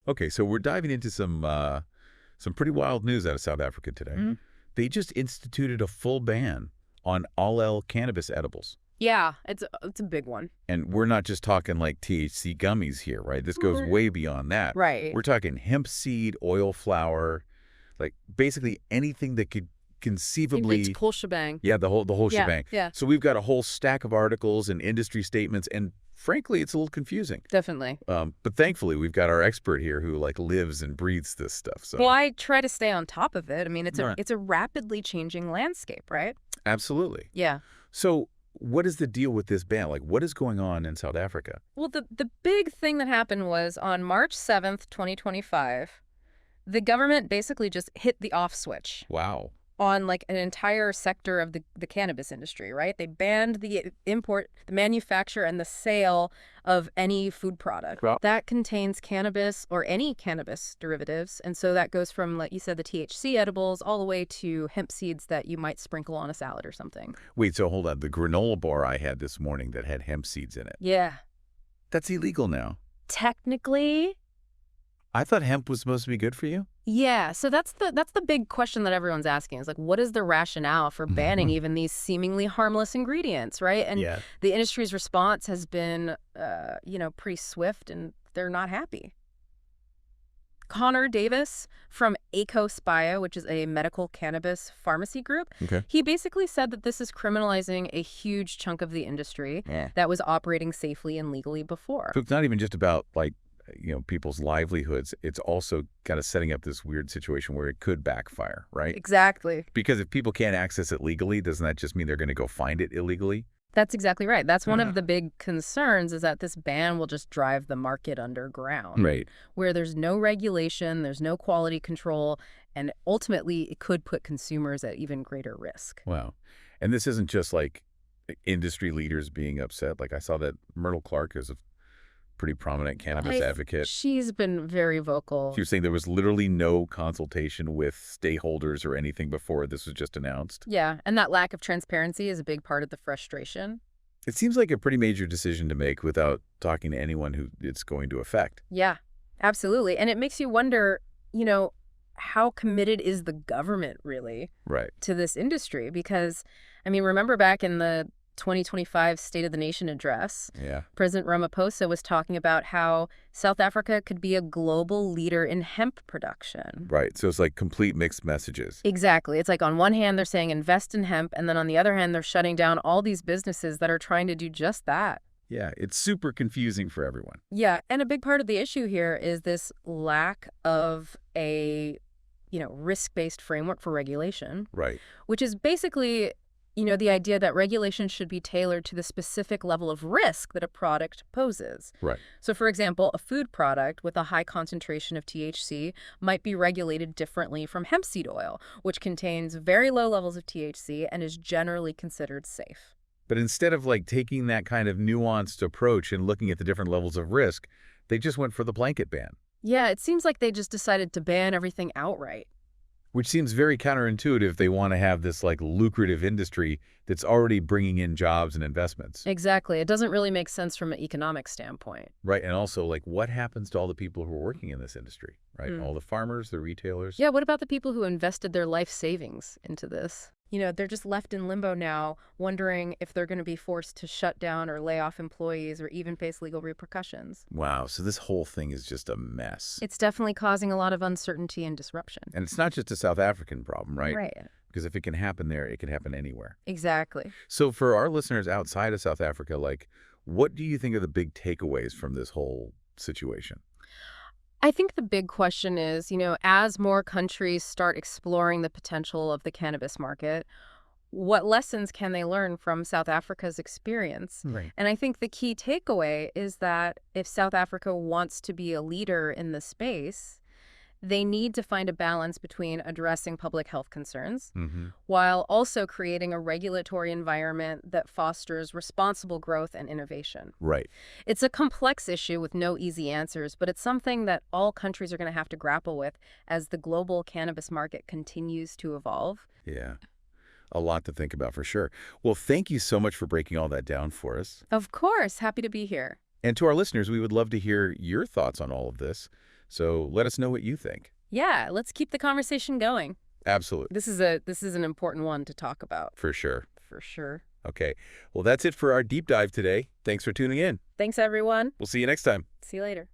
Okay, so we're diving into some pretty wild news out of South Africa today. They just instituted a full ban on all cannabis edibles. Yeah, it's a big one. And we're not just talking like THC gummies here, right? This goes way beyond that. Right. We're talking hemp seed, oil flower, like basically anything that could conceivably... It's whole shebang. Yeah, the whole shebang. Yeah. So we've got a whole stack of articles and industry statements, and frankly, it's a little confusing. Definitely. But thankfully, we've got our expert here who like lives and breathes this stuff. So. Well, I try to stay on top of it. I mean, it's a rapidly changing landscape, right? Absolutely. Yeah. So what is the deal with this ban? Like, what is going on in South Africa? Well, the big thing that happened was on March 7th, 2025, the government basically just hit the off switch. Wow. On like an entire sector of the cannabis industry, right? They banned the import, the manufacture, and the sale of any food product that contains cannabis or any cannabis derivatives. And so that goes from, like you said, the THC edibles all the way to hemp seeds that you might sprinkle on a salad or something. Wait, so hold on. The granola bar I had this morning that had hemp seeds in it. Yeah. That's illegal now. Technically. I thought hemp was supposed to be good for you. Yeah, so that's the big question that everyone's asking is like, what is the rationale for banning even these seemingly harmless ingredients, right? And the industry's response has been, pretty swift, and they're not happy. Connor Davis from ACOS Bio, which is a medical cannabis pharmacy group, he basically said that this is criminalizing a huge chunk of the industry that was operating safely and legally before. So it's not even just about like, people's livelihoods. It's also kind of setting up this weird situation where it could backfire, right? Exactly. Because if people can't access it legally, doesn't that just mean they're going to go find it illegally? That's exactly right. That's one of the big concerns, is that this ban will just drive the market underground. Right. Where there's no regulation, there's no quality control, and ultimately it could put consumers at even greater risk. Wow. And this isn't just like industry leaders being upset. Like I saw that Myrtle Clark is a pretty prominent cannabis advocate. She's been very vocal. She was saying there was literally no consultation with stakeholders or anything before this was just announced. Yeah, and that lack of transparency is a big part of the frustration. It seems like a pretty major decision to make without talking to anyone who it's going to affect. Yeah, absolutely. And it makes you wonder, how committed is the government really to this industry? Because, I mean, remember back in the 2025 State of the Nation address, President Ramaphosa was talking about how South Africa could be a global leader in hemp production. Right. So it's like complete mixed messages. Exactly. It's like on one hand, they're saying invest in hemp, and then on the other hand, they're shutting down all these businesses that are trying to do just that. Yeah, it's super confusing for everyone. Yeah, and a big part of the issue here is this lack of a, risk-based framework for regulation. Right. Which is basically, the idea that regulation should be tailored to the specific level of risk that a product poses. Right. So, for example, a food product with a high concentration of THC might be regulated differently from hemp seed oil, which contains very low levels of THC and is generally considered safe. But instead of like taking that kind of nuanced approach and looking at the different levels of risk, they just went for the blanket ban. Yeah, it seems like they just decided to ban everything outright. Which seems very counterintuitive if they want to have this like lucrative industry that's already bringing in jobs and investments. Exactly. It doesn't really make sense from an economic standpoint. Right. And also, like, what happens to all the people who are working in this industry, right? All the farmers, the retailers. Yeah, what about the people who invested their life savings into this? They're just left in limbo now, wondering if they're going to be forced to shut down or lay off employees or even face legal repercussions. Wow. So this whole thing is just a mess. It's definitely causing a lot of uncertainty and disruption. And it's not just a South African problem, right? Right. Because if it can happen there, it can happen anywhere. Exactly. So for our listeners outside of South Africa, like, what do you think are the big takeaways from this whole situation? I think the big question is, as more countries start exploring the potential of the cannabis market, what lessons can they learn from South Africa's experience? Right. And I think the key takeaway is that if South Africa wants to be a leader in the space, they need to find a balance between addressing public health concerns while also creating a regulatory environment that fosters responsible growth and innovation. Right. It's a complex issue with no easy answers, but it's something that all countries are going to have to grapple with as the global cannabis market continues to evolve. Yeah. A lot to think about for sure. Well, thank you so much for breaking all that down for us. Of course. Happy to be here. And to our listeners, we would love to hear your thoughts on all of this. So let us know what you think. Yeah, let's keep the conversation going. Absolutely. This is an important one to talk about. For sure. For sure. Okay. Well, that's it for our deep dive today. Thanks for tuning in. Thanks, everyone. We'll see you next time. See you later.